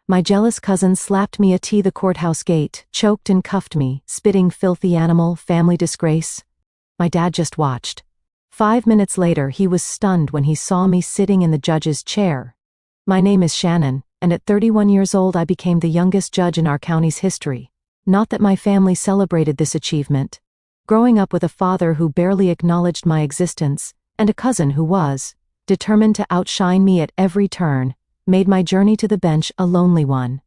My jealous cousin slapped me at the courthouse gate, choked and cuffed me, spitting filthy animal, family disgrace. My dad just watched. 5 minutes later he was stunned when he saw me sitting in the judge's chair. My name is Shannon, and at 31 years old I became the youngest judge in our county's history. Not that my family celebrated this achievement. Growing up with a father who barely acknowledged my existence, and a cousin who was determined to outshine me at every turn, made my journey to the bench a lonely one.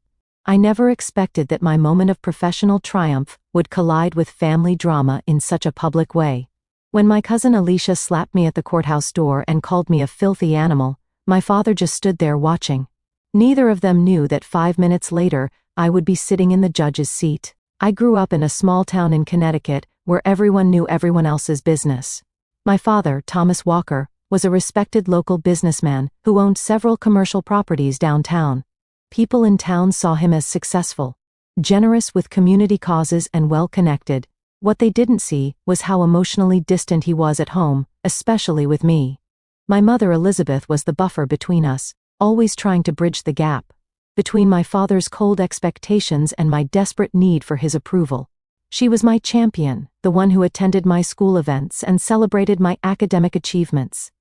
I never expected that my moment of professional triumph would collide with family drama in such a public way. When my cousin Alicia slapped me at the courthouse door and called me a filthy animal, my father just stood there watching. Neither of them knew that 5 minutes later, I would be sitting in the judge's seat. I grew up in a small town in Connecticut where everyone knew everyone else's business. My father, Thomas Walker, was a respected local businessman who owned several commercial properties downtown. People in town saw him as successful, generous with community causes and well-connected. What they didn't see was how emotionally distant he was at home, especially with me. My mother Elizabeth was the buffer between us, always trying to bridge the gap between my father's cold expectations and my desperate need for his approval. She was my champion, the one who attended my school events and celebrated my academic achievements.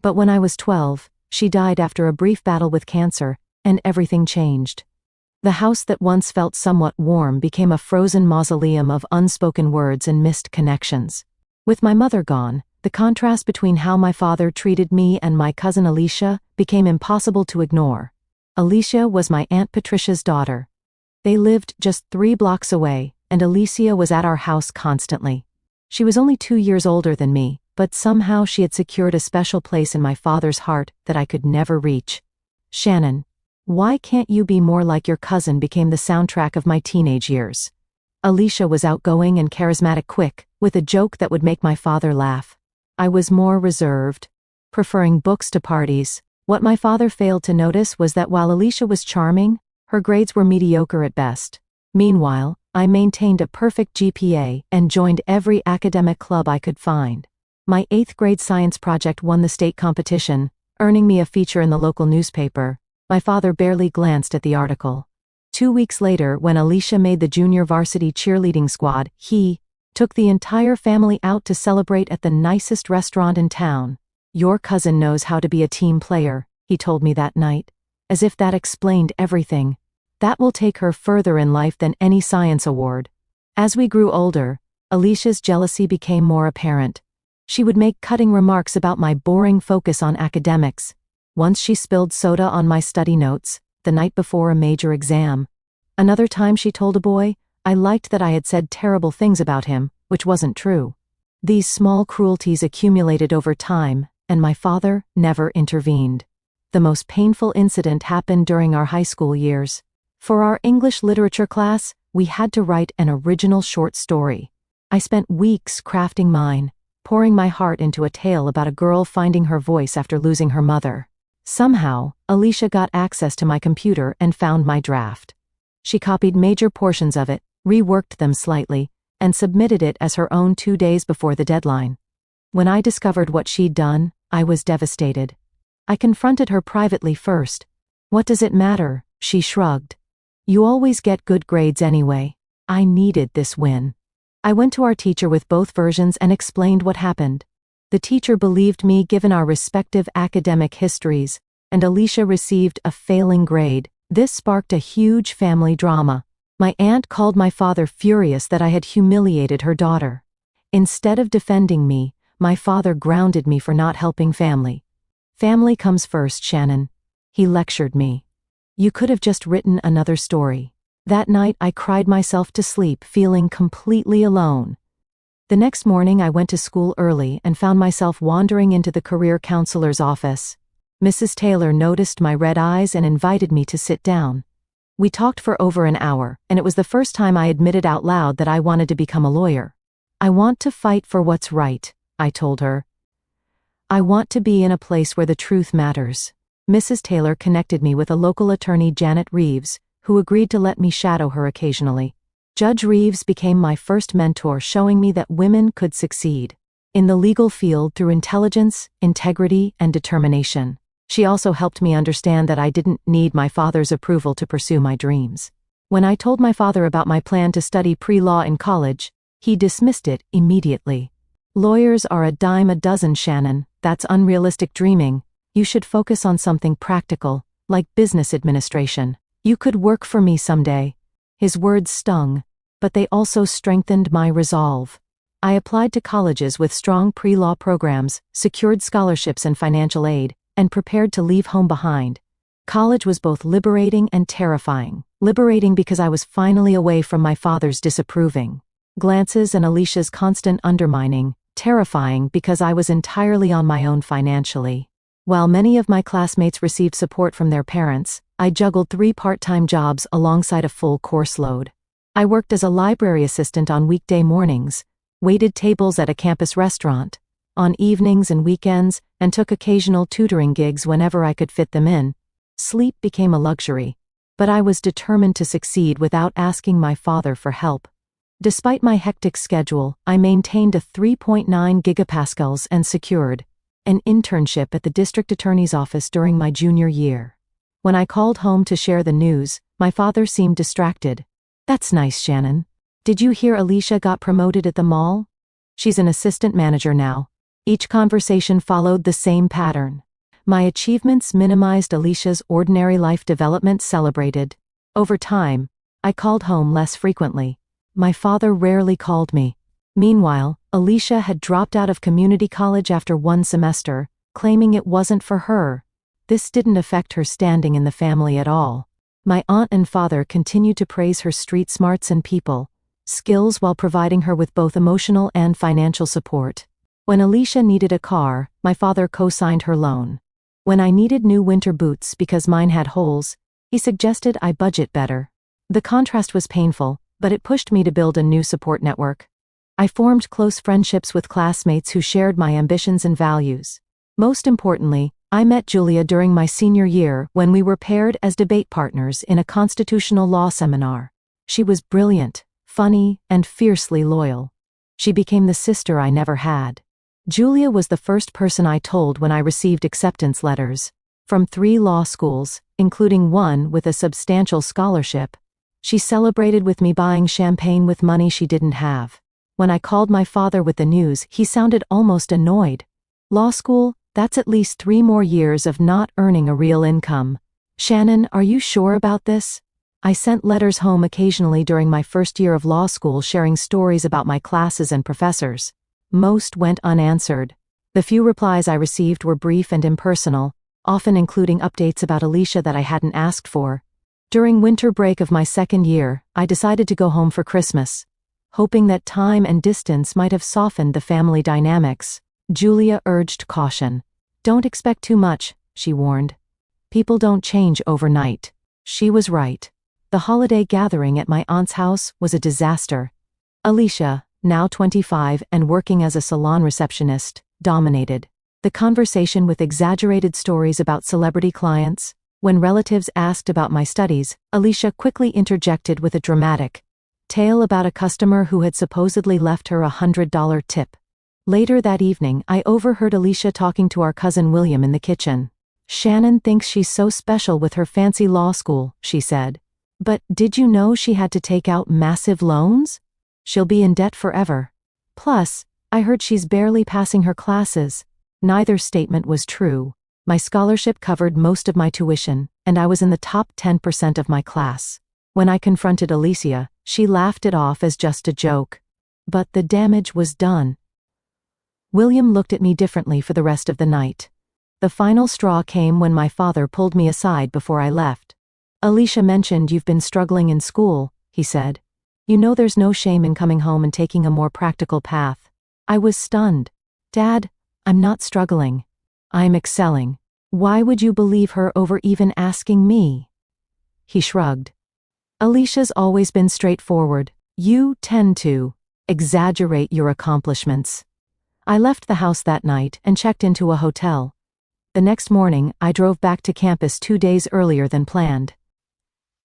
But when I was 12, she died after a brief battle with cancer, and everything changed. The house that once felt somewhat warm became a frozen mausoleum of unspoken words and missed connections. With my mother gone, the contrast between how my father treated me and my cousin Alicia became impossible to ignore. Alicia was my Aunt Patricia's daughter. They lived just 3 blocks away, and Alicia was at our house constantly. She was only 2 years older than me, but somehow she had secured a special place in my father's heart that I could never reach. Shannon, why can't you be more like your cousin became the soundtrack of my teenage years. Alicia was outgoing and charismatic quick, with a joke that would make my father laugh. I was more reserved, preferring books to parties. What my father failed to notice was that while Alicia was charming, her grades were mediocre at best. Meanwhile, I maintained a perfect GPA and joined every academic club I could find. My 8th grade science project won the state competition, earning me a feature in the local newspaper. My father barely glanced at the article. 2 weeks later, when Alicia made the junior varsity cheerleading squad, he took the entire family out to celebrate at the nicest restaurant in town. Your cousin knows how to be a team player, he told me that night, as if that explained everything. That will take her further in life than any science award. As we grew older, Alicia's jealousy became more apparent. She would make cutting remarks about my boring focus on academics. Once she spilled soda on my study notes, the night before a major exam. Another time she told a boy I liked that I had said terrible things about him, which wasn't true. These small cruelties accumulated over time, and my father never intervened. The most painful incident happened during our high school years. For our English literature class, we had to write an original short story. I spent weeks crafting mine, pouring my heart into a tale about a girl finding her voice after losing her mother. Somehow, Alicia got access to my computer and found my draft. She copied major portions of it, reworked them slightly, and submitted it as her own 2 days before the deadline. When I discovered what she'd done, I was devastated. I confronted her privately first. "What does it matter?" she shrugged. "You always get good grades anyway." I needed this win. I went to our teacher with both versions and explained what happened. The teacher believed me given our respective academic histories, and Alicia received a failing grade. This sparked a huge family drama. My aunt called my father furious that I had humiliated her daughter. Instead of defending me, my father grounded me for not helping family. "Family comes first, Shannon," he lectured me. "You could have just written another story." That night I cried myself to sleep, feeling completely alone. The next morning I went to school early and found myself wandering into the career counselor's office. Mrs. Taylor noticed my red eyes and invited me to sit down. We talked for over an hour, and it was the first time I admitted out loud that I wanted to become a lawyer. "I want to fight for what's right," I told her. "I want to be in a place where the truth matters." Mrs. Taylor connected me with a local attorney, Janet Reeves, who agreed to let me shadow her occasionally. Judge Reeves became my first mentor, showing me that women could succeed in the legal field through intelligence, integrity, and determination. She also helped me understand that I didn't need my father's approval to pursue my dreams. When I told my father about my plan to study pre-law in college, he dismissed it immediately. "Lawyers are a dime a dozen, Shannon. That's unrealistic dreaming. You should focus on something practical, like business administration. You could work for me someday." His words stung, but they also strengthened my resolve. I applied to colleges with strong pre-law programs, secured scholarships and financial aid, and prepared to leave home behind. College was both liberating and terrifying. Liberating because I was finally away from my father's disapproving glances and Alicia's constant undermining. Terrifying because I was entirely on my own financially. While many of my classmates received support from their parents, I juggled 3 part-time jobs alongside a full course load. I worked as a library assistant on weekday mornings, waited tables at a campus restaurant, on evenings and weekends, and took occasional tutoring gigs whenever I could fit them in. Sleep became a luxury, but I was determined to succeed without asking my father for help. Despite my hectic schedule, I maintained a 3.9 gigapascals and secured an internship at the district attorney's office during my junior year. When I called home to share the news, my father seemed distracted. "That's nice, Shannon. Did you hear Alicia got promoted at the mall? She's an assistant manager now." Each conversation followed the same pattern. My achievements minimized Alicia's ordinary life development celebrated. Over time, I called home less frequently. My father rarely called me. Meanwhile, Alicia had dropped out of community college after 1 semester, claiming it wasn't for her. This didn't affect her standing in the family at all. My aunt and father continued to praise her street smarts and people skills while providing her with both emotional and financial support. When Alicia needed a car, my father co-signed her loan. When I needed new winter boots because mine had holes, he suggested I budget better. The contrast was painful, but it pushed me to build a new support network. I formed close friendships with classmates who shared my ambitions and values. Most importantly, I met Julia during my senior year when we were paired as debate partners in a constitutional law seminar. She was brilliant, funny, and fiercely loyal. She became the sister I never had. Julia was the first person I told when I received acceptance letters. From 3 law schools, including one with a substantial scholarship. She celebrated with me buying champagne with money she didn't have. When I called my father with the news, he sounded almost annoyed. "Law school? That's at least 3 more years of not earning a real income. Shannon, are you sure about this?" I sent letters home occasionally during my first year of law school sharing stories about my classes and professors. Most went unanswered. The few replies I received were brief and impersonal, often including updates about Alicia that I hadn't asked for. During winter break of my second year, I decided to go home for Christmas. Hoping that time and distance might have softened the family dynamics, Julia urged caution. "Don't expect too much," she warned. "People don't change overnight." She was right. The holiday gathering at my aunt's house was a disaster. Alicia, now 25 and working as a salon receptionist, dominated the conversation with exaggerated stories about celebrity clients. When relatives asked about my studies, Alicia quickly interjected with a dramatic tale about a customer who had supposedly left her a $100 tip. Later that evening, I overheard Alicia talking to our cousin William in the kitchen. "Shannon thinks she's so special with her fancy law school," she said. "But did you know she had to take out massive loans? She'll be in debt forever. Plus, I heard she's barely passing her classes." Neither statement was true. My scholarship covered most of my tuition, and I was in the top 10% of my class. When I confronted Alicia, she laughed it off as just a joke. But the damage was done. William looked at me differently for the rest of the night. The final straw came when my father pulled me aside before I left. "Alicia mentioned you've been struggling in school," he said. "You know there's no shame in coming home and taking a more practical path." I was stunned. "Dad, I'm not struggling. I'm excelling. Why would you believe her over even asking me?" He shrugged. "Alicia's always been straightforward. You tend to exaggerate your accomplishments." I left the house that night and checked into a hotel. The next morning, I drove back to campus 2 days earlier than planned.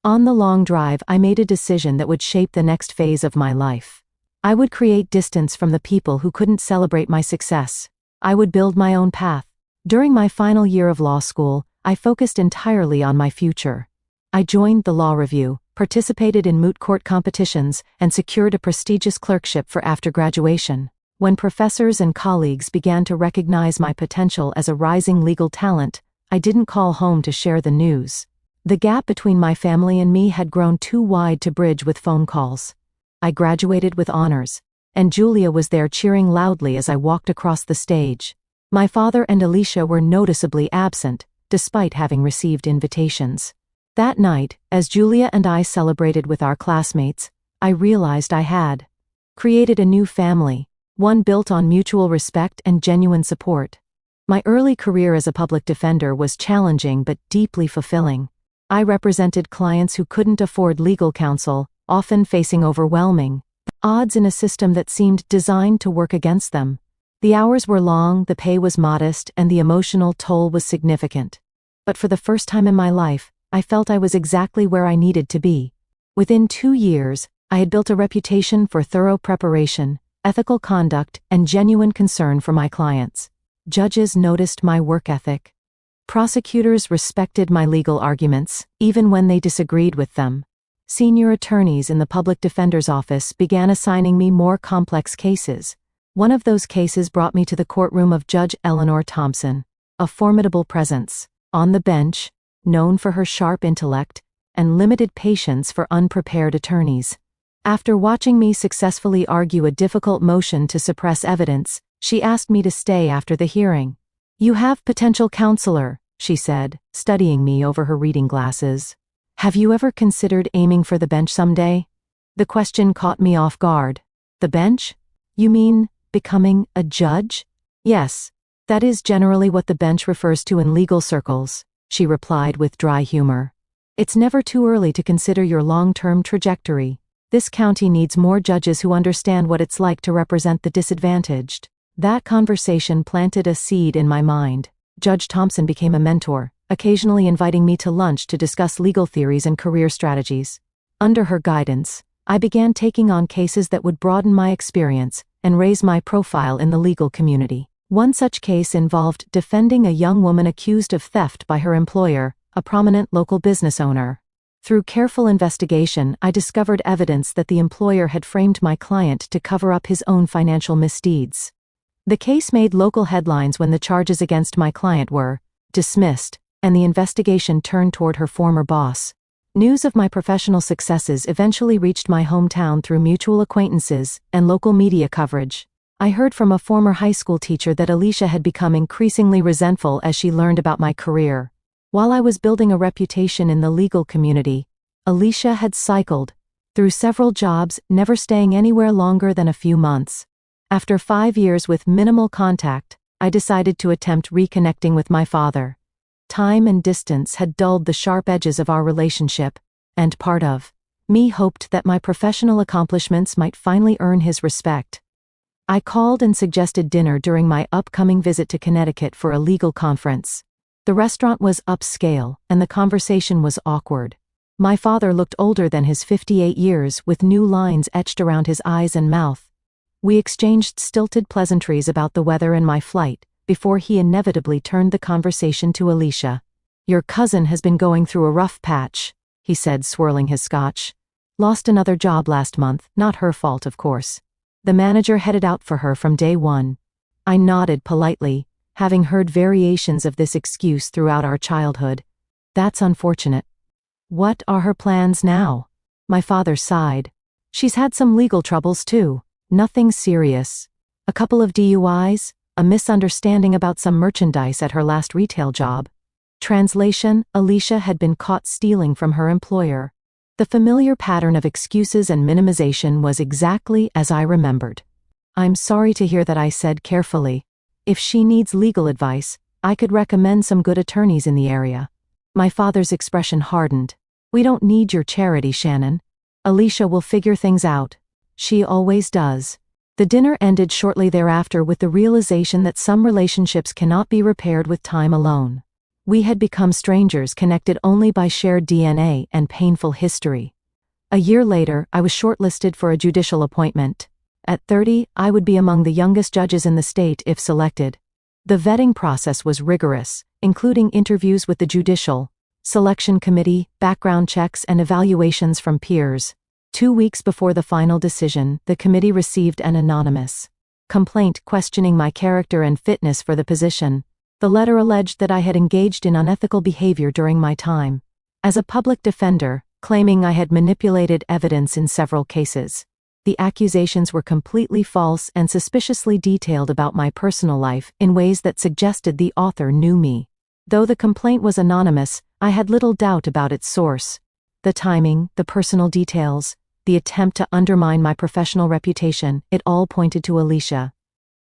On the long drive, I made a decision that would shape the next phase of my life. I would create distance from the people who couldn't celebrate my success. I would build my own path, During my final year of law school, I focused entirely on my future. I joined the law review, participated in moot court competitions, and secured a prestigious clerkship for after graduation. When professors and colleagues began to recognize my potential as a rising legal talent, I didn't call home to share the news. The gap between my family and me had grown too wide to bridge with phone calls. I graduated with honors, and Julia was there cheering loudly as I walked across the stage. My father and Alicia were noticeably absent, despite having received invitations. That night, as Julia and I celebrated with our classmates, I realized I had created a new family, one built on mutual respect and genuine support. My early career as a public defender was challenging but deeply fulfilling. I represented clients who couldn't afford legal counsel, often facing overwhelming odds in a system that seemed designed to work against them. The hours were long, the pay was modest, and the emotional toll was significant. But for the first time in my life, I felt I was exactly where I needed to be. Within 2 years, I had built a reputation for thorough preparation, ethical conduct, and genuine concern for my clients. Judges noticed my work ethic. Prosecutors respected my legal arguments, even when they disagreed with them. Senior attorneys in the public defender's office began assigning me more complex cases. One of those cases brought me to the courtroom of Judge Eleanor Thompson, a formidable presence. On the bench, known for her sharp intellect and limited patience for unprepared attorneys. After watching me successfully argue a difficult motion to suppress evidence, she asked me to stay after the hearing. "You have potential counselor," she said, studying me over her reading glasses. "Have you ever considered aiming for the bench someday?" The question caught me off guard. "The bench? You mean becoming a judge?" "Yes, that is generally what the bench refers to in legal circles," she replied with dry humor. "It's never too early to consider your long-term trajectory. This county needs more judges who understand what it's like to represent the disadvantaged." That conversation planted a seed in my mind. Judge Thompson became a mentor, occasionally inviting me to lunch to discuss legal theories and career strategies. Under her guidance, I began taking on cases that would broaden my experience and raise my profile in the legal community. One such case involved defending a young woman accused of theft by her employer, a prominent local business owner. Through careful investigation, I discovered evidence that the employer had framed my client to cover up his own financial misdeeds. The case made local headlines when the charges against my client were dismissed, and the investigation turned toward her former boss. News of my professional successes eventually reached my hometown through mutual acquaintances and local media coverage. I heard from a former high school teacher that Alicia had become increasingly resentful as she learned about my career. While I was building a reputation in the legal community, Alicia had cycled through several jobs, never staying anywhere longer than a few months. After 5 years with minimal contact, I decided to attempt reconnecting with my father. Time and distance had dulled the sharp edges of our relationship, and part of me hoped that my professional accomplishments might finally earn his respect. I called and suggested dinner during my upcoming visit to Connecticut for a legal conference. The restaurant was upscale, and the conversation was awkward. My father looked older than his 58 years, with new lines etched around his eyes and mouth. We exchanged stilted pleasantries about the weather and my flight, before he inevitably turned the conversation to Alicia. "Your cousin has been going through a rough patch," he said, swirling his scotch. "Lost another job last month, not her fault, of course. The manager headed out for her from day one." I nodded politely, having heard variations of this excuse throughout our childhood. "That's unfortunate. What are her plans now?" My father sighed. "She's had some legal troubles too. Nothing serious. A couple of DUIs, a misunderstanding about some merchandise at her last retail job." Translation: Alicia had been caught stealing from her employer. The familiar pattern of excuses and minimization was exactly as I remembered. "I'm sorry to hear that," I said carefully. "If she needs legal advice, I could recommend some good attorneys in the area." My father's expression hardened. "We don't need your charity, Shannon. Alicia will figure things out. She always does." The dinner ended shortly thereafter with the realization that some relationships cannot be repaired with time alone. We had become strangers connected only by shared DNA and painful history. A year later, I was shortlisted for a judicial appointment. At 30, I would be among the youngest judges in the state if selected. The vetting process was rigorous, including interviews with the judicial selection committee, background checks, and evaluations from peers. 2 weeks before the final decision, the committee received an anonymous complaint questioning my character and fitness for the position. The letter alleged that I had engaged in unethical behavior during my time as a public defender, claiming I had manipulated evidence in several cases. The accusations were completely false and suspiciously detailed about my personal life in ways that suggested the author knew me. Though the complaint was anonymous, I had little doubt about its source. The timing, the personal details, the attempt to undermine my professional reputation, it all pointed to Alicia.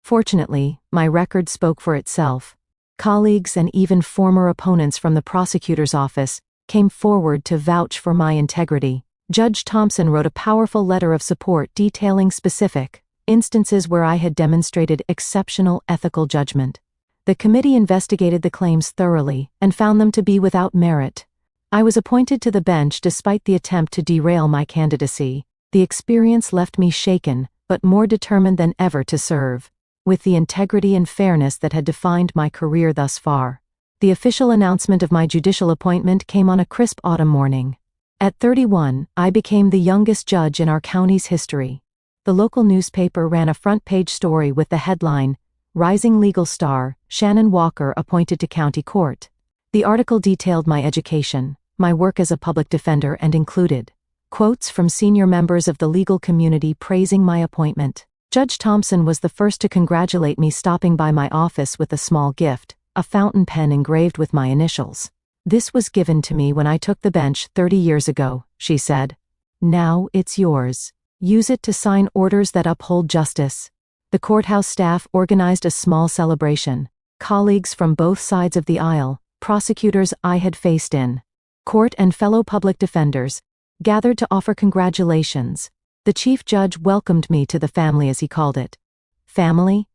Fortunately, my record spoke for itself. Colleagues and even former opponents from the prosecutor's office came forward to vouch for my integrity. Judge Thompson wrote a powerful letter of support detailing specific instances where I had demonstrated exceptional ethical judgment. The committee investigated the claims thoroughly and found them to be without merit. I was appointed to the bench despite the attempt to derail my candidacy. The experience left me shaken, but more determined than ever to serve, with the integrity and fairness that had defined my career thus far. The official announcement of my judicial appointment came on a crisp autumn morning. At 31, I became the youngest judge in our county's history. The local newspaper ran a front-page story with the headline, "Rising Legal Star, Shannon Walker Appointed to County Court." The article detailed my education, my work as a public defender, and included quotes from senior members of the legal community praising my appointment. Judge Thompson was the first to congratulate me, stopping by my office with a small gift, a fountain pen engraved with my initials. "This was given to me when I took the bench 30 years ago," she said. "Now it's yours. Use it to sign orders that uphold justice." The courthouse staff organized a small celebration. Colleagues from both sides of the aisle, prosecutors I had faced in court, and fellow public defenders gathered to offer congratulations. The chief judge welcomed me to the family, as he called it. Family?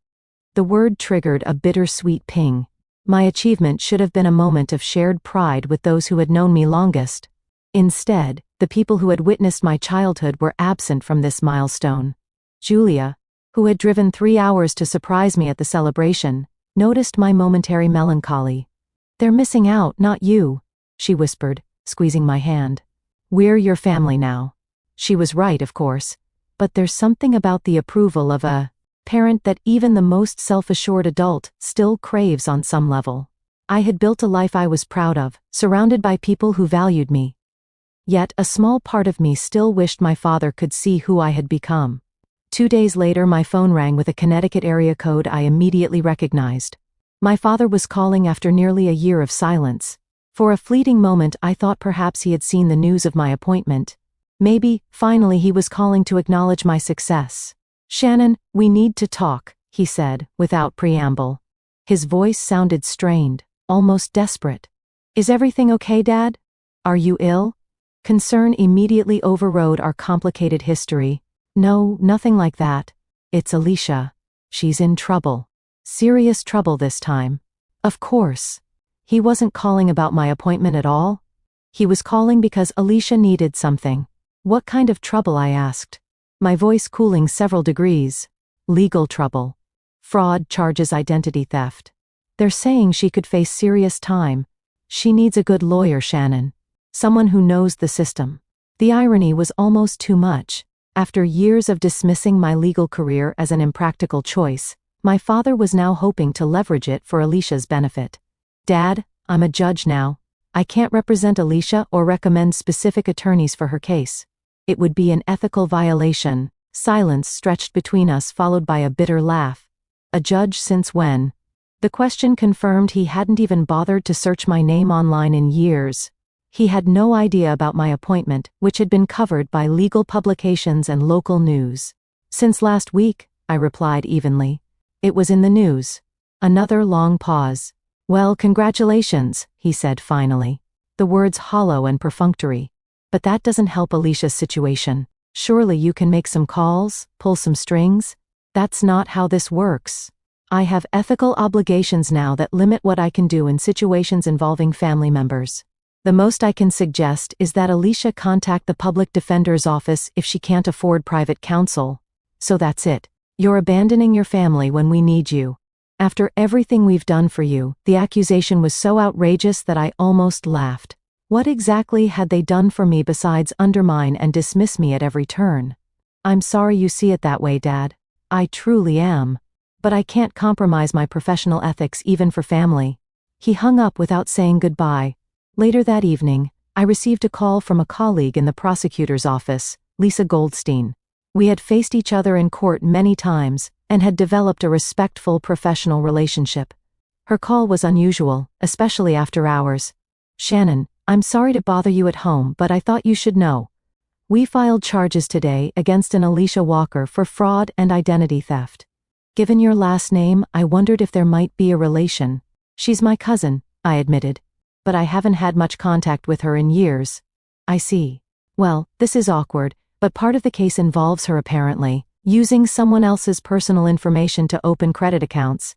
The word triggered a bittersweet ping. My achievement should have been a moment of shared pride with those who had known me longest. Instead, the people who had witnessed my childhood were absent from this milestone. Julia, who had driven 3 hours to surprise me at the celebration, noticed my momentary melancholy. "They're missing out, not you," she whispered, squeezing my hand. "We're your family now." She was right, of course, but there's something about the approval of a parent that even the most self-assured adult still craves on some level. I had built a life I was proud of, surrounded by people who valued me. Yet a small part of me still wished my father could see who I had become. 2 days later, my phone rang with a Connecticut area code I immediately recognized. My father was calling after nearly a year of silence. For a fleeting moment, I thought perhaps he had seen the news of my appointment. Maybe, finally, he was calling to acknowledge my success. "Shannon, we need to talk," he said, without preamble. His voice sounded strained, almost desperate. "Is everything okay, Dad? Are you ill?" Concern immediately overrode our complicated history. "No, nothing like that. It's Alicia. She's in trouble. Serious trouble this time." Of course. He wasn't calling about my appointment at all. He was calling because Alicia needed something. "What kind of trouble?" I asked, my voice cooling several degrees. "Legal trouble. Fraud charges, identity theft. They're saying she could face serious time. She needs a good lawyer, Shannon. Someone who knows the system." The irony was almost too much. After years of dismissing my legal career as an impractical choice, my father was now hoping to leverage it for Alicia's benefit. "Dad, I'm a judge now. I can't represent Alicia or recommend specific attorneys for her case. It would be an ethical violation." Silence stretched between us, followed by a bitter laugh. "A judge since when?" The question confirmed he hadn't even bothered to search my name online in years. He had no idea about my appointment, which had been covered by legal publications and local news. "Since last week," I replied evenly. "It was in the news." Another long pause. "Well, congratulations," he said finally, the words hollow and perfunctory. "But that doesn't help Alicia's situation. Surely you can make some calls, pull some strings?" "That's not how this works. I have ethical obligations now that limit what I can do in situations involving family members. The most I can suggest is that Alicia contact the public defender's office if she can't afford private counsel. So that's it. You're abandoning your family when we need you." After everything we've done for you, the accusation was so outrageous that I almost laughed. What exactly had they done for me besides undermine and dismiss me at every turn? I'm sorry you see it that way, Dad. I truly am. But I can't compromise my professional ethics even for family. He hung up without saying goodbye. Later that evening, I received a call from a colleague in the prosecutor's office, Lisa Goldstein. We had faced each other in court many times and had developed a respectful professional relationship. Her call was unusual, especially after hours. "Shannon, I'm sorry to bother you at home, but I thought you should know. We filed charges today against an Alicia Walker for fraud and identity theft. Given your last name, I wondered if there might be a relation." "She's my cousin," I admitted. "But I haven't had much contact with her in years." "I see. Well, this is awkward, but part of the case involves her apparently using someone else's personal information to open credit accounts.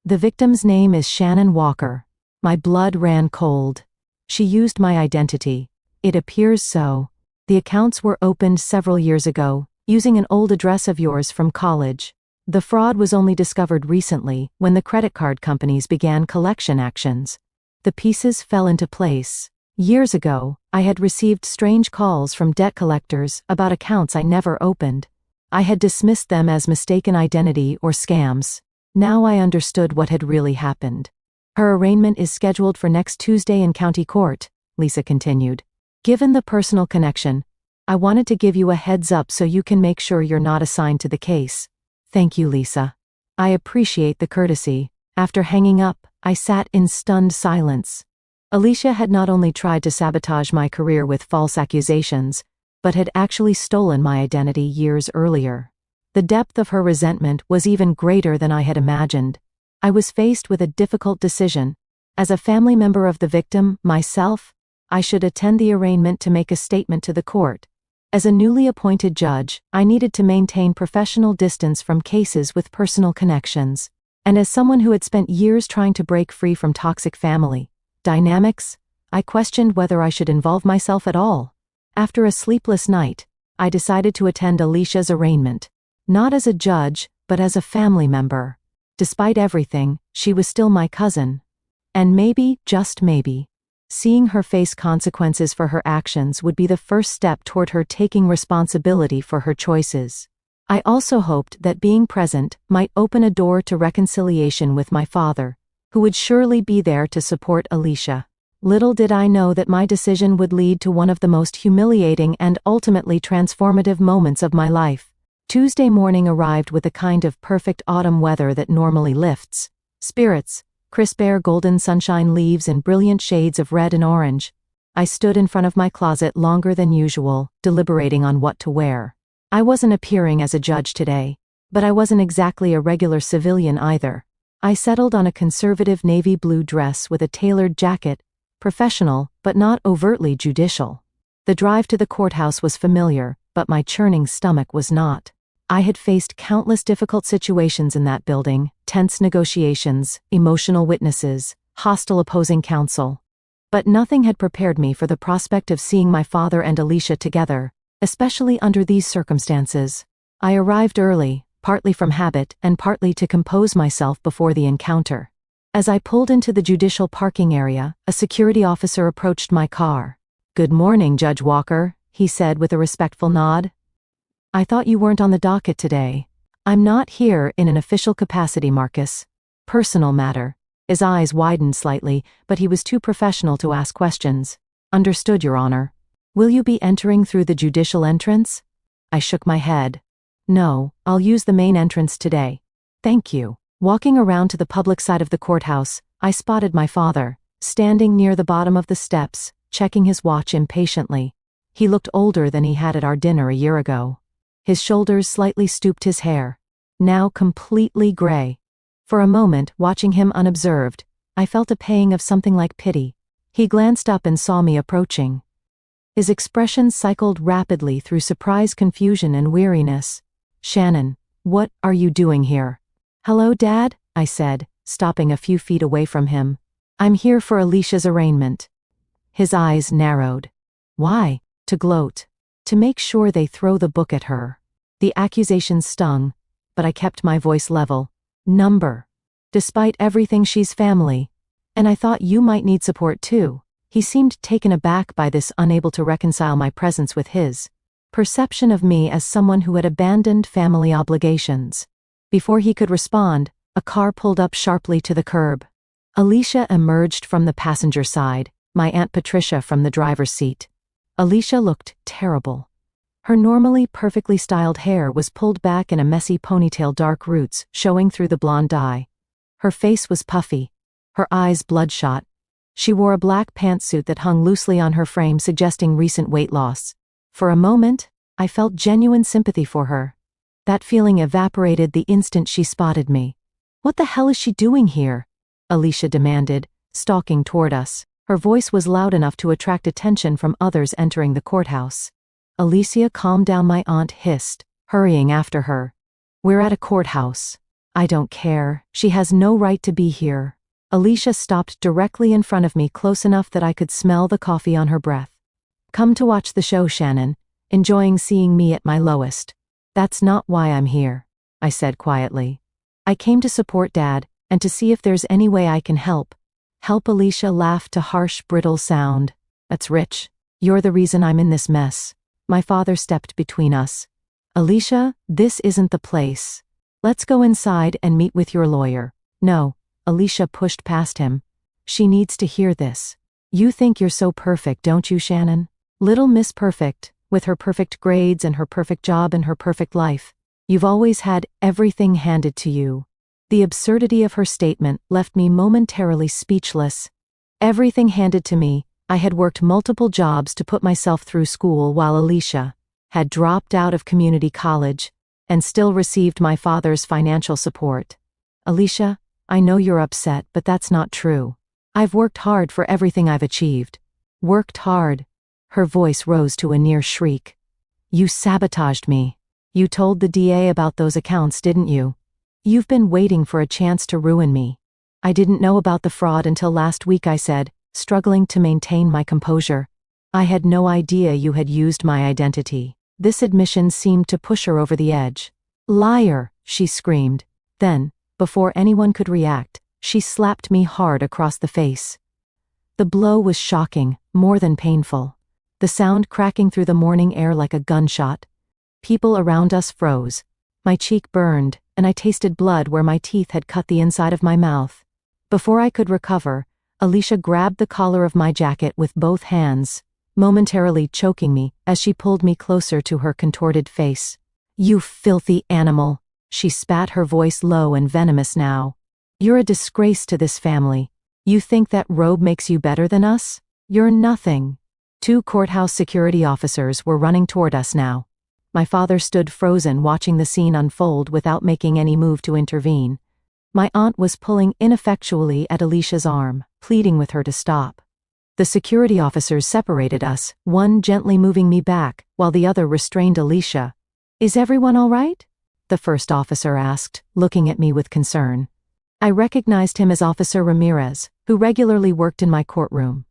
The victim's name is Shannon Walker." My blood ran cold. "She used my identity." "It appears so. The accounts were opened several years ago, using an old address of yours from college. The fraud was only discovered recently, when the credit card companies began collection actions. The pieces fell into place. Years ago, I had received strange calls from debt collectors about accounts I never opened. I had dismissed them as mistaken identity or scams. Now I understood what had really happened. Her arraignment is scheduled for next Tuesday in county court," Lisa continued. "Given the personal connection, I wanted to give you a heads up so you can make sure you're not assigned to the case." "Thank you, Lisa. I appreciate the courtesy." After hanging up, I sat in stunned silence. Alicia had not only tried to sabotage my career with false accusations, but had actually stolen my identity years earlier. The depth of her resentment was even greater than I had imagined. I was faced with a difficult decision. As a family member of the victim, myself, I should attend the arraignment to make a statement to the court. As a newly appointed judge, I needed to maintain professional distance from cases with personal connections. And as someone who had spent years trying to break free from toxic family dynamics, I questioned whether I should involve myself at all. After a sleepless night, I decided to attend Alicia's arraignment. Not as a judge, but as a family member. Despite everything, she was still my cousin. And maybe, just maybe, seeing her face consequences for her actions would be the first step toward her taking responsibility for her choices. I also hoped that being present might open a door to reconciliation with my father, who would surely be there to support Alicia. Little did I know that my decision would lead to one of the most humiliating and ultimately transformative moments of my life. Tuesday morning arrived with the kind of perfect autumn weather that normally lifts spirits, crisp air, golden sunshine, leaves in brilliant shades of red and orange. I stood in front of my closet longer than usual, deliberating on what to wear. I wasn't appearing as a judge today, but I wasn't exactly a regular civilian either. I settled on a conservative navy blue dress with a tailored jacket, professional, but not overtly judicial. The drive to the courthouse was familiar, but my churning stomach was not. I had faced countless difficult situations in that building, tense negotiations, emotional witnesses, hostile opposing counsel. But nothing had prepared me for the prospect of seeing my father and Alicia together, especially under these circumstances. I arrived early, partly from habit and partly to compose myself before the encounter. As I pulled into the judicial parking area, a security officer approached my car. "Good morning, Judge Walker," he said with a respectful nod. "I thought you weren't on the docket today." "I'm not here in an official capacity, Marcus. Personal matter." His eyes widened slightly, but he was too professional to ask questions. "Understood, Your Honor." "Will you be entering through the judicial entrance?" I shook my head. "No, I'll use the main entrance today." "Thank you." Walking around to the public side of the courthouse, I spotted my father, standing near the bottom of the steps, checking his watch impatiently. He looked older than he had at our dinner a year ago. His shoulders slightly stooped, his hair, now completely gray. For a moment, watching him unobserved, I felt a pang of something like pity. He glanced up and saw me approaching. His expression cycled rapidly through surprise, confusion, and weariness. "Shannon, what are you doing here?" "Hello, Dad," I said, stopping a few feet away from him. "I'm here for Alicia's arraignment." His eyes narrowed. "Why?" "To gloat. To make sure they throw the book at her." The accusations stung, but I kept my voice level. "Number Despite everything, she's family. And I thought you might need support too. He seemed taken aback by this, unable to reconcile my presence with his perception of me as someone who had abandoned family obligations. Before he could respond, a car pulled up sharply to the curb. Alicia emerged from the passenger side, my Aunt Patricia from the driver's seat. Alicia looked terrible. Her normally perfectly styled hair was pulled back in a messy ponytail, dark roots showing through the blonde dye. Her face was puffy, her eyes bloodshot. She wore a black pantsuit that hung loosely on her frame, suggesting recent weight loss. For a moment, I felt genuine sympathy for her. That feeling evaporated the instant she spotted me. "What the hell is she doing here?" Alicia demanded, stalking toward us. Her voice was loud enough to attract attention from others entering the courthouse. "Alicia, calm down," my aunt hissed, hurrying after her. "We're at a courthouse. I don't care. She has no right to be here." Alicia stopped directly in front of me, close enough that I could smell the coffee on her breath. "Come to watch the show, Shannon, enjoying seeing me at my lowest." "That's not why I'm here," I said quietly. "I came to support Dad, and to see if there's any way I can help." "Help?" Alicia laughed, a harsh, brittle sound. "That's rich. You're the reason I'm in this mess." My father stepped between us. "Alicia, this isn't the place. Let's go inside and meet with your lawyer." "No," Alicia pushed past him. "She needs to hear this. You think you're so perfect, don't you, Shannon? Little Miss Perfect, with her perfect grades and her perfect job and her perfect life. You've always had everything handed to you." The absurdity of her statement left me momentarily speechless. Everything handed to me. I had worked multiple jobs to put myself through school, while Alicia had dropped out of community college and still received my father's financial support. "Alicia, I know you're upset, but that's not true. I've worked hard for everything I've achieved." "Worked hard?" Her voice rose to a near shriek. "You sabotaged me. You told the DA about those accounts, didn't you? You've been waiting for a chance to ruin me." "I didn't know about the fraud until last week," I said, struggling to maintain my composure. "I had no idea you had used my identity." This admission seemed to push her over the edge. "Liar!" she screamed. Then, before anyone could react, she slapped me hard across the face. The blow was shocking, more than painful. The sound cracking through the morning air like a gunshot. People around us froze. My cheek burned, and I tasted blood where my teeth had cut the inside of my mouth. Before I could recover, Alicia grabbed the collar of my jacket with both hands, momentarily choking me as she pulled me closer to her contorted face. "You filthy animal," she spat, her voice low and venomous now. "You're a disgrace to this family. You think that robe makes you better than us? You're nothing." Two courthouse security officers were running toward us now. My father stood frozen, watching the scene unfold without making any move to intervene. My aunt was pulling ineffectually at Alicia's arm, pleading with her to stop. The security officers separated us, one gently moving me back, while the other restrained Alicia. "Is everyone all right?" the first officer asked, looking at me with concern. I recognized him as Officer Ramirez, who regularly worked in my courtroom.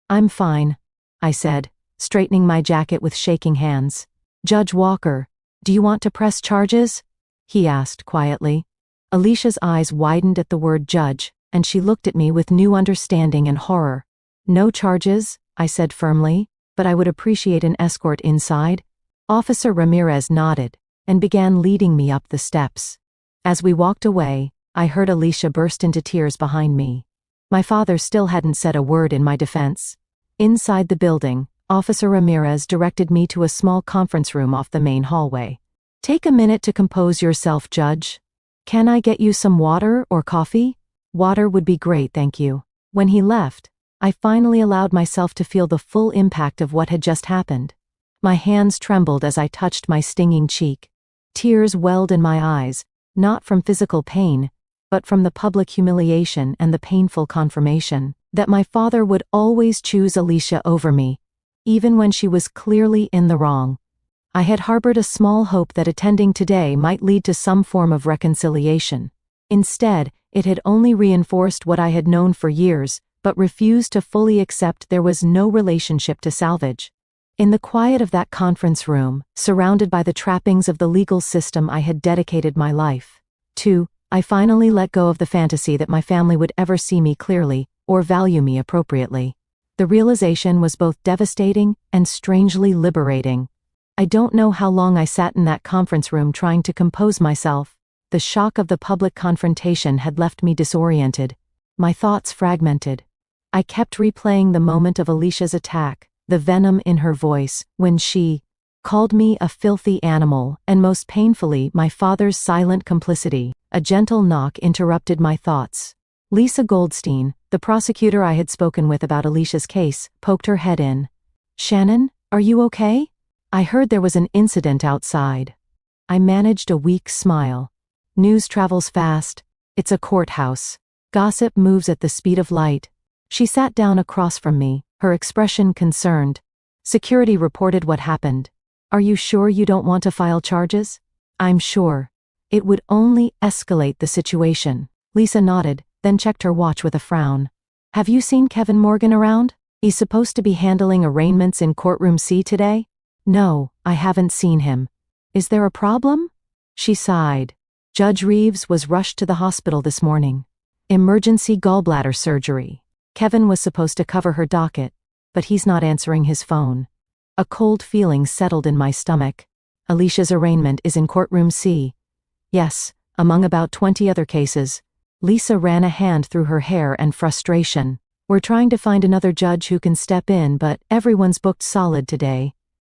"I'm fine," I said, straightening my jacket with shaking hands. "Judge Walker, do you want to press charges?" he asked quietly. Alicia's eyes widened at the word judge, and she looked at me with new understanding and horror. "No charges," I said firmly, "but I would appreciate an escort inside." Officer Ramirez nodded and began leading me up the steps. As we walked away, I heard Alicia burst into tears behind me. My father still hadn't said a word in my defense. Inside the building, Officer Ramirez directed me to a small conference room off the main hallway. "Take a minute to compose yourself, Judge. Can I get you some water or coffee?" "Water would be great, thank you." When he left, I finally allowed myself to feel the full impact of what had just happened. My hands trembled as I touched my stinging cheek. Tears welled in my eyes, not from physical pain, but from the public humiliation and the painful confirmation that my father would always choose Alicia over me, even when she was clearly in the wrong. I had harbored a small hope that attending today might lead to some form of reconciliation. Instead, it had only reinforced what I had known for years, but refused to fully accept there was no relationship to salvage. In the quiet of that conference room, surrounded by the trappings of the legal system I had dedicated my life to, I finally let go of the fantasy that my family would ever see me clearly or value me appropriately. The realization was both devastating and strangely liberating. I don't know how long I sat in that conference room trying to compose myself. The shock of the public confrontation had left me disoriented, my thoughts fragmented. I kept replaying the moment of Alicia's attack, the venom in her voice, when she called me a filthy animal, and most painfully, my father's silent complicity. A gentle knock interrupted my thoughts. Lisa Goldstein, the prosecutor I had spoken with about Alicia's case, poked her head in. "Shannon, are you okay? I heard there was an incident outside." I managed a weak smile. News travels fast. It's a courthouse. Gossip moves at the speed of light. She sat down across from me, her expression concerned. "Security reported what happened. Are you sure you don't want to file charges?" "I'm sure. It would only escalate the situation." Lisa nodded, then checked her watch with a frown. "Have you seen Kevin Morgan around? He's supposed to be handling arraignments in courtroom C today?" "No, I haven't seen him. Is there a problem?" She sighed. "Judge Reeves was rushed to the hospital this morning. Emergency gallbladder surgery. Kevin was supposed to cover her docket, but he's not answering his phone." A cold feeling settled in my stomach. "Alicia's arraignment is in courtroom C." "Yes, among about 20 other cases." Lisa ran a hand through her hair and frustration. "We're trying to find another judge who can step in, but everyone's booked solid today."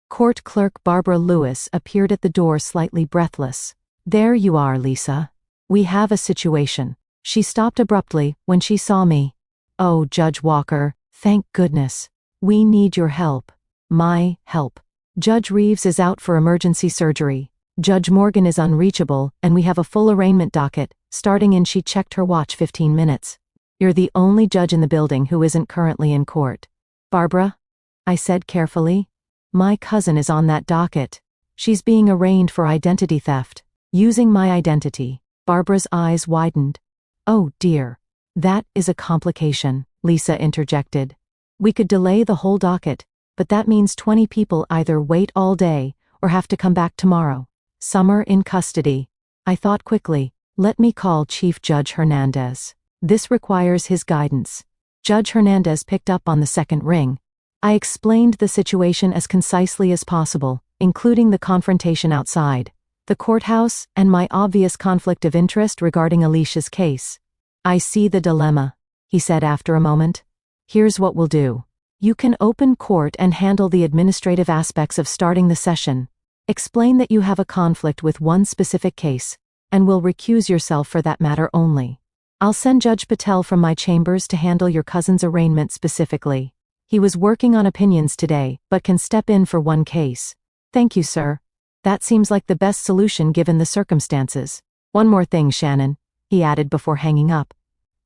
Court clerk Barbara Lewis appeared at the door slightly breathless. "There you are, Lisa. We have a situation." She stopped abruptly when she saw me. "Oh, Judge Walker, thank goodness. We need your help." "My help." "Judge Reeves is out for emergency surgery. Judge Morgan is unreachable, and we have a full arraignment docket, starting in." She checked her watch. 15 minutes. "You're the only judge in the building who isn't currently in court." "Barbara?" I said carefully. "My cousin is on that docket. She's being arraigned for identity theft. Using my identity." Barbara's eyes widened. "Oh dear. That is a complication," Lisa interjected. "We could delay the whole docket, but that means 20 people either wait all day or have to come back tomorrow. Summer in custody." I thought quickly. Let me call Chief Judge Hernandez. This requires his guidance. Judge Hernandez picked up on the second ring. I explained the situation as concisely as possible, including the confrontation outside, the courthouse, and my obvious conflict of interest regarding Alicia's case. "I see the dilemma," he said after a moment. "Here's what we'll do. You can open court and handle the administrative aspects of starting the session. Explain that you have a conflict with one specific case, and will recuse yourself for that matter only. I'll send Judge Patel from my chambers to handle your cousin's arraignment specifically. He was working on opinions today, but can step in for one case." "Thank you, sir. That seems like the best solution given the circumstances. One more thing, Shannon," he added before hanging up.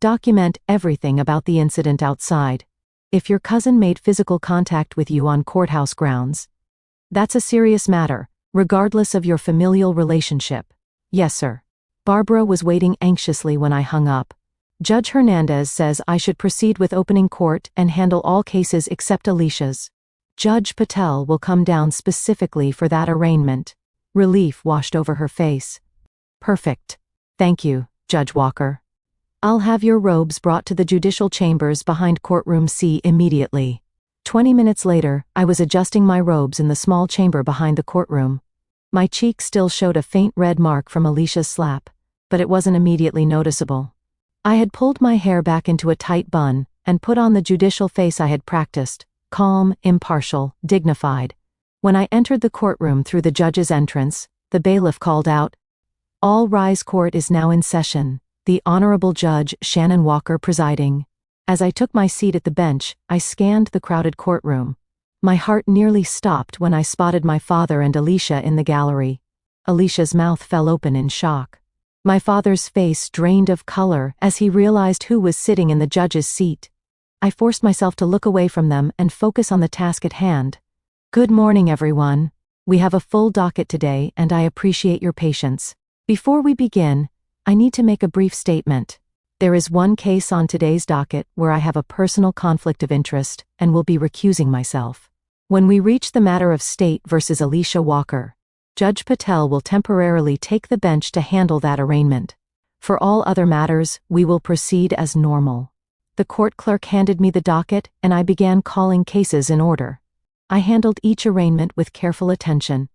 "Document everything about the incident outside. If your cousin made physical contact with you on courthouse grounds, that's a serious matter, regardless of your familial relationship." "Yes, sir." Barbara was waiting anxiously when I hung up. "Judge Hernandez says I should proceed with opening court and handle all cases except Alicia's. Judge Patel will come down specifically for that arraignment." Relief washed over her face. "Perfect. Thank you, Judge Walker. I'll have your robes brought to the judicial chambers behind courtroom C immediately." 20 minutes later, I was adjusting my robes in the small chamber behind the courtroom. My cheek still showed a faint red mark from Alicia's slap, but it wasn't immediately noticeable. I had pulled my hair back into a tight bun and put on the judicial face I had practiced, calm, impartial, dignified. When I entered the courtroom through the judge's entrance, the bailiff called out, "All rise, court is now in session. The Honorable Judge Shannon Walker presiding." As I took my seat at the bench, I scanned the crowded courtroom. My heart nearly stopped when I spotted my father and Alicia in the gallery. Alicia's mouth fell open in shock. My father's face drained of color as he realized who was sitting in the judge's seat. I forced myself to look away from them and focus on the task at hand. "Good morning, everyone. We have a full docket today, and I appreciate your patience. Before we begin, I need to make a brief statement. There is one case on today's docket where I have a personal conflict of interest and will be recusing myself. When we reach the matter of State versus Alicia Walker, Judge Patel will temporarily take the bench to handle that arraignment. For all other matters, we will proceed as normal. The court clerk handed me the docket, and I began calling cases in order. I handled each arraignment with careful attention,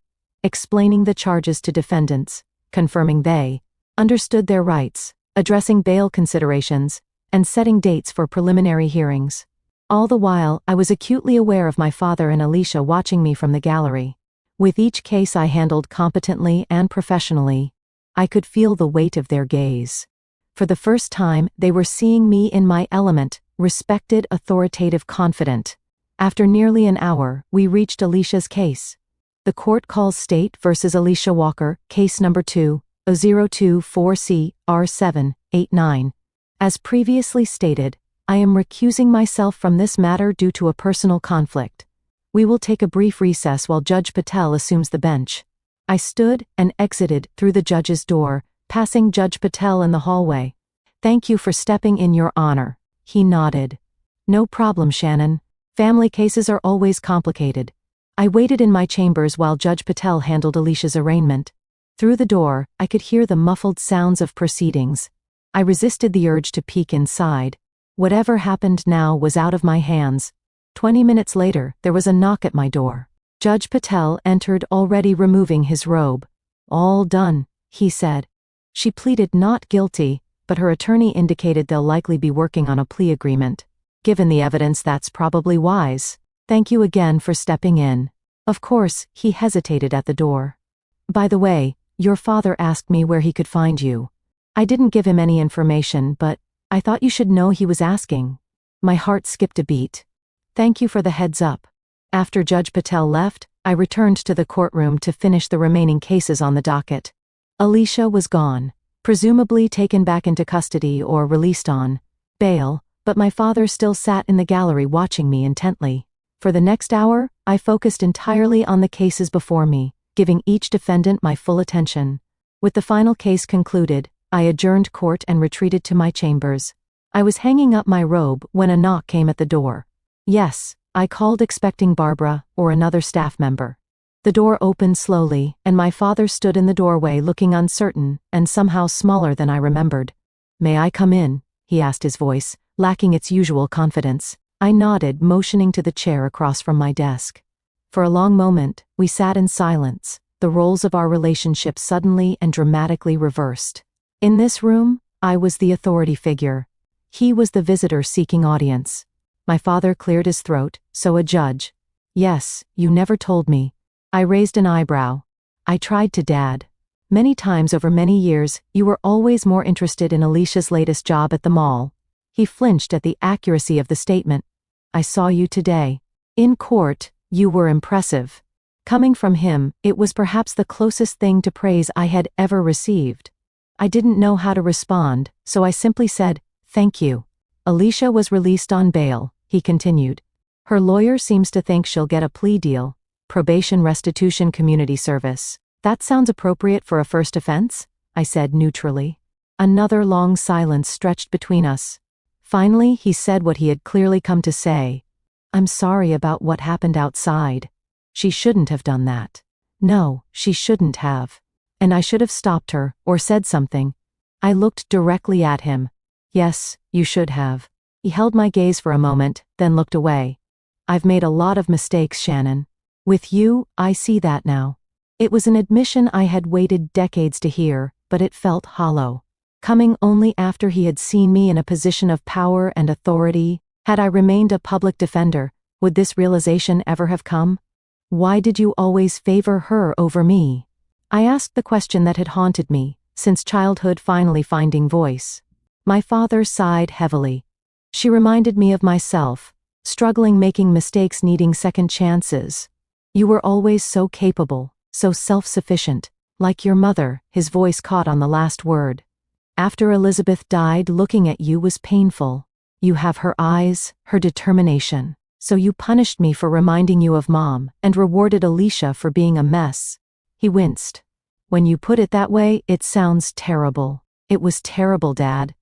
explaining the charges to defendants, confirming they understood their rights, addressing bail considerations, and setting dates for preliminary hearings. All the while, I was acutely aware of my father and Alicia watching me from the gallery. With each case I handled competently and professionally, I could feel the weight of their gaze. For the first time, they were seeing me in my element, respected, authoritative, confident. After nearly an hour, we reached Alicia's case. The court calls State versus Alicia Walker, case number 2-024-C-R7-89. As previously stated, I am recusing myself from this matter due to a personal conflict. We will take a brief recess while Judge Patel assumes the bench. I stood and exited through the judge's door, passing Judge Patel in the hallway. Thank you for stepping in, Your Honor. He nodded. No problem, Shannon. Family cases are always complicated. I waited in my chambers while Judge Patel handled Alicia's arraignment. Through the door, I could hear the muffled sounds of proceedings. I resisted the urge to peek inside. Whatever happened now was out of my hands. 20 minutes later, there was a knock at my door. Judge Patel entered, already removing his robe. All done, he said. She pleaded not guilty, but her attorney indicated they'll likely be working on a plea agreement. Given the evidence, that's probably wise. Thank you again for stepping in. Of course, he hesitated at the door. By the way, your father asked me where he could find you. I didn't give him any information, but I thought you should know he was asking. My heart skipped a beat. Thank you for the heads up. After Judge Patel left, I returned to the courtroom to finish the remaining cases on the docket. Alicia was gone, presumably taken back into custody or released on bail, but my father still sat in the gallery watching me intently. For the next hour, I focused entirely on the cases before me, giving each defendant my full attention. With the final case concluded, I adjourned court and retreated to my chambers. I was hanging up my robe when a knock came at the door. Yes, I called expecting Barbara or another staff member. The door opened slowly, and my father stood in the doorway looking uncertain and somehow smaller than I remembered. May I come in? He asked, his voice lacking its usual confidence. I nodded, motioning to the chair across from my desk. For a long moment, we sat in silence, the roles of our relationship suddenly and dramatically reversed. In this room, I was the authority figure. He was the visitor seeking audience. My father cleared his throat, so a judge. Yes, you never told me. I raised an eyebrow. I tried to, Dad. Many times over many years, you were always more interested in Alicia's latest job at the mall. He flinched at the accuracy of the statement. I saw you today. In court, you were impressive. Coming from him, it was perhaps the closest thing to praise I had ever received. I didn't know how to respond, so I simply said, thank you. Alicia was released on bail, he continued. Her lawyer seems to think she'll get a plea deal. Probation, restitution, community service. That sounds appropriate for a first offense, I said neutrally. Another long silence stretched between us. Finally, he said what he had clearly come to say. I'm sorry about what happened outside. She shouldn't have done that. No, she shouldn't have. And I should have stopped her, or said something. I looked directly at him. Yes, you should have. He held my gaze for a moment, then looked away. I've made a lot of mistakes, Shannon. With you, I see that now. It was an admission I had waited decades to hear, but it felt hollow. Coming only after he had seen me in a position of power and authority. Had I remained a public defender, would this realization ever have come? Why did you always favor her over me? I asked the question that had haunted me, since childhood, finally finding voice. My father sighed heavily. She reminded me of myself, struggling, making mistakes, needing second chances. You were always so capable, so self-sufficient, like your mother. His voice caught on the last word. After Elizabeth died, looking at you was painful. You have her eyes, her determination. So you punished me for reminding you of Mom, and rewarded Alicia for being a mess. He winced. When you put it that way, it sounds terrible. It was terrible, Dad.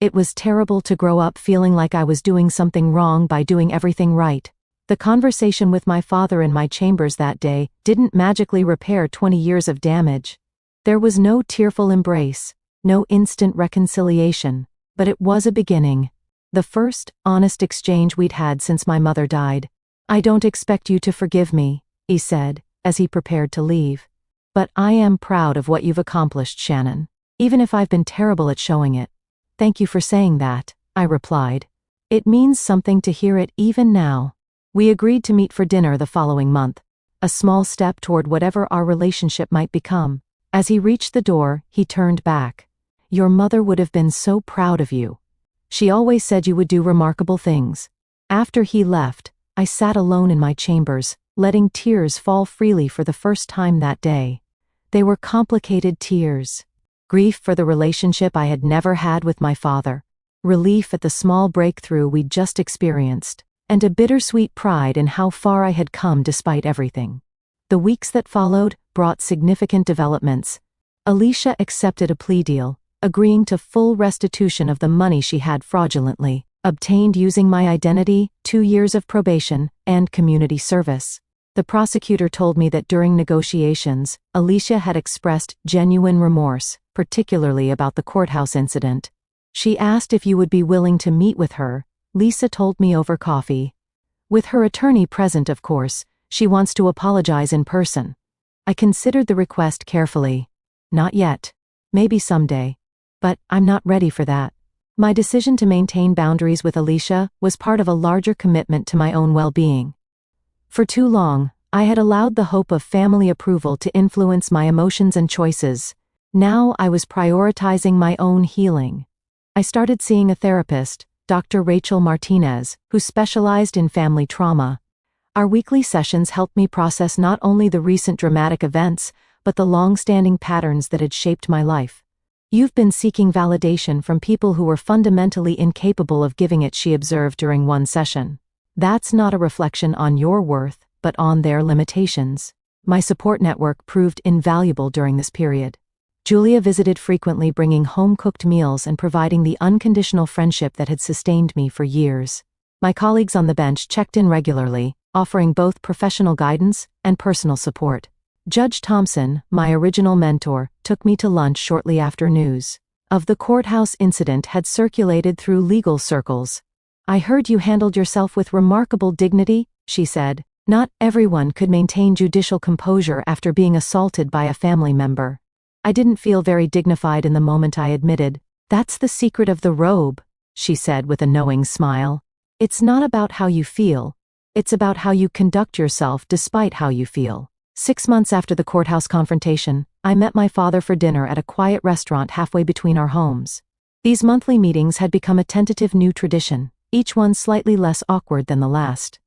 It was terrible to grow up feeling like I was doing something wrong by doing everything right. The conversation with my father in my chambers that day didn't magically repair 20 years of damage. There was no tearful embrace, No instant reconciliation, but it was a beginning. The first, honest exchange we'd had since my mother died. "I don't expect you to forgive me," he said, as he prepared to leave. "But I am proud of what you've accomplished, Shannon, even if I've been terrible at showing it." "Thank you for saying that," I replied. "It means something to hear it even now." We agreed to meet for dinner the following month, a small step toward whatever our relationship might become. As he reached the door, he turned back. "Your mother would have been so proud of you. She always said you would do remarkable things." After he left, I sat alone in my chambers, letting tears fall freely for the first time that day. They were complicated tears. Grief for the relationship I had never had with my father, relief at the small breakthrough we'd just experienced, and a bittersweet pride in how far I had come despite everything. The weeks that followed brought significant developments. Alicia accepted a plea deal, agreeing to full restitution of the money she had fraudulently obtained using my identity, 2 years of probation, and community service. The prosecutor told me that during negotiations, Alicia had expressed genuine remorse, particularly about the courthouse incident. She asked if you would be willing to meet with her, Lisa told me over coffee. With her attorney present, of course, she wants to apologize in person. I considered the request carefully. Not yet. Maybe someday. But I'm not ready for that. My decision to maintain boundaries with Alicia was part of a larger commitment to my own well-being. For too long, I had allowed the hope of family approval to influence my emotions and choices. Now I was prioritizing my own healing. I started seeing a therapist, Dr. Rachel Martinez, who specialized in family trauma. Our weekly sessions helped me process not only the recent dramatic events, but the long-standing patterns that had shaped my life. "You've been seeking validation from people who were fundamentally incapable of giving it," she observed during one session. "That's not a reflection on your worth, but on their limitations." My support network proved invaluable during this period. Julia visited frequently, bringing home-cooked meals and providing the unconditional friendship that had sustained me for years. My colleagues on the bench checked in regularly, offering both professional guidance and personal support. Judge Thompson, my original mentor, took me to lunch shortly after news of the courthouse incident had circulated through legal circles. "I heard you handled yourself with remarkable dignity," she said. "Not everyone could maintain judicial composure after being assaulted by a family member." I didn't feel very dignified in the moment, I admitted. "That's the secret of the robe," she said with a knowing smile. "It's not about how you feel. It's about how you conduct yourself despite how you feel." 6 months after the courthouse confrontation, I met my father for dinner at a quiet restaurant halfway between our homes. These monthly meetings had become a tentative new tradition, each one slightly less awkward than the last.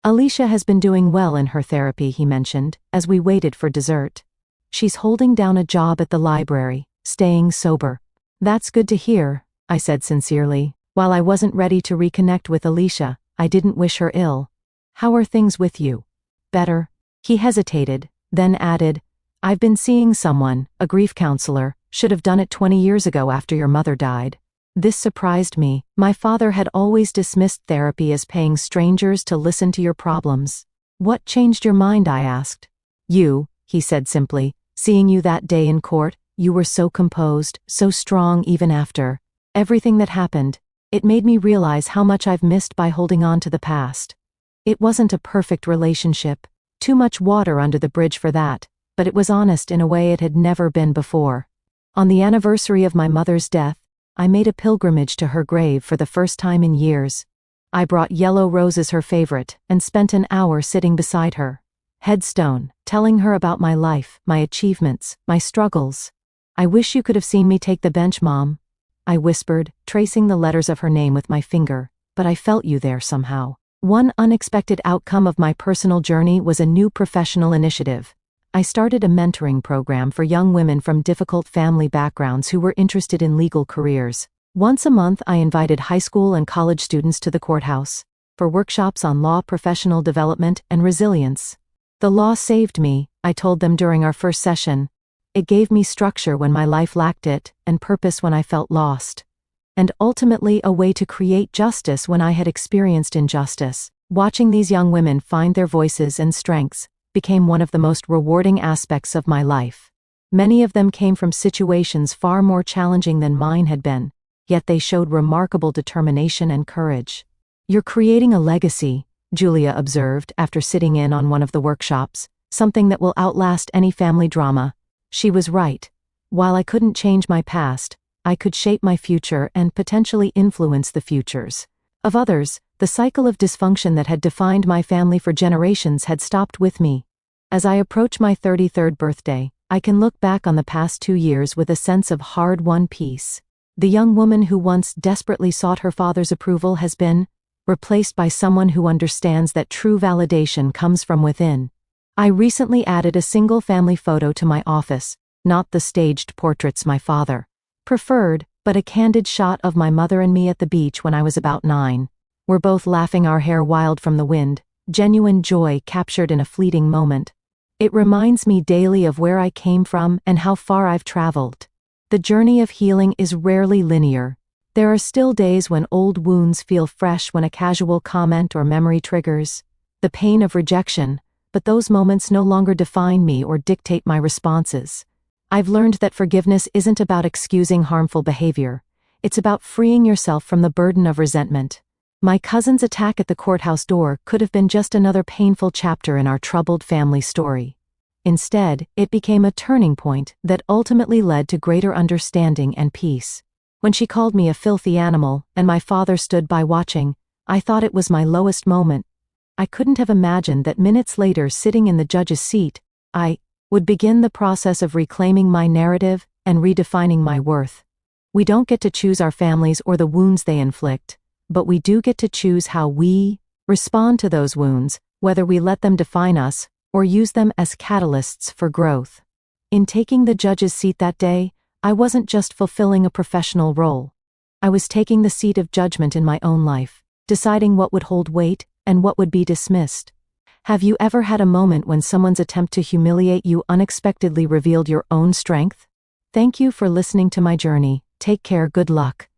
"Alicia has been doing well in her therapy," he mentioned, as we waited for dessert. "She's holding down a job at the library, staying sober." "That's good to hear," I said sincerely. While I wasn't ready to reconnect with Alicia, I didn't wish her ill. "How are things with you?" "Better." He hesitated, then added, "I've been seeing someone, a grief counselor, should have done it 20 years ago after your mother died." This surprised me. My father had always dismissed therapy as paying strangers to listen to your problems. "What changed your mind?" I asked. "You," he said simply. "Seeing you that day in court, you were so composed, so strong even after everything that happened. It made me realize how much I've missed by holding on to the past. It wasn't a perfect relationship. Too much water under the bridge for that, but it was honest in a way it had never been before. On the anniversary of my mother's death, I made a pilgrimage to her grave for the first time in years. I brought yellow roses, her favorite, and spent an hour sitting beside her headstone, telling her about my life, my achievements, my struggles. "I wish you could have seen me take the bench, Mom," I whispered, tracing the letters of her name with my finger, "but I felt you there somehow." One unexpected outcome of my personal journey was a new professional initiative. I started a mentoring program for young women from difficult family backgrounds who were interested in legal careers. Once a month, I invited high school and college students to the courthouse for workshops on law, professional development, and resilience. "The law saved me," I told them during our first session. "It gave me structure when my life lacked it, and purpose when I felt lost. And ultimately a way to create justice when I had experienced injustice." Watching these young women find their voices and strengths became one of the most rewarding aspects of my life. Many of them came from situations far more challenging than mine had been, yet they showed remarkable determination and courage. "You're creating a legacy," Julia observed after sitting in on one of the workshops, "something that will outlast any family drama." She was right. While I couldn't change my past, I could shape my future and potentially influence the futures of others. The cycle of dysfunction that had defined my family for generations had stopped with me. As I approach my 33rd birthday, I can look back on the past 2 years with a sense of hard-won peace. The young woman who once desperately sought her father's approval has been replaced by someone who understands that true validation comes from within. I recently added a single family photo to my office, not the staged portraits my father preferred, but a candid shot of my mother and me at the beach when I was about 9. We're both laughing, our hair wild from the wind, genuine joy captured in a fleeting moment. It reminds me daily of where I came from and how far I've traveled. The journey of healing is rarely linear. There are still days when old wounds feel fresh, when a casual comment or memory triggers the pain of rejection, but those moments no longer define me or dictate my responses. I've learned that forgiveness isn't about excusing harmful behavior. It's about freeing yourself from the burden of resentment. My cousin's attack at the courthouse door could have been just another painful chapter in our troubled family story. Instead, it became a turning point that ultimately led to greater understanding and peace. When she called me a filthy animal, and my father stood by watching, I thought it was my lowest moment. I couldn't have imagined that minutes later, sitting in the judge's seat, I would begin the process of reclaiming my narrative and redefining my worth. We don't get to choose our families or the wounds they inflict, but we do get to choose how we respond to those wounds, whether we let them define us or use them as catalysts for growth. In taking the judge's seat that day, I wasn't just fulfilling a professional role. I was taking the seat of judgment in my own life, deciding what would hold weight and what would be dismissed. Have you ever had a moment when someone's attempt to humiliate you unexpectedly revealed your own strength? Thank you for listening to my journey. Take care. Good luck.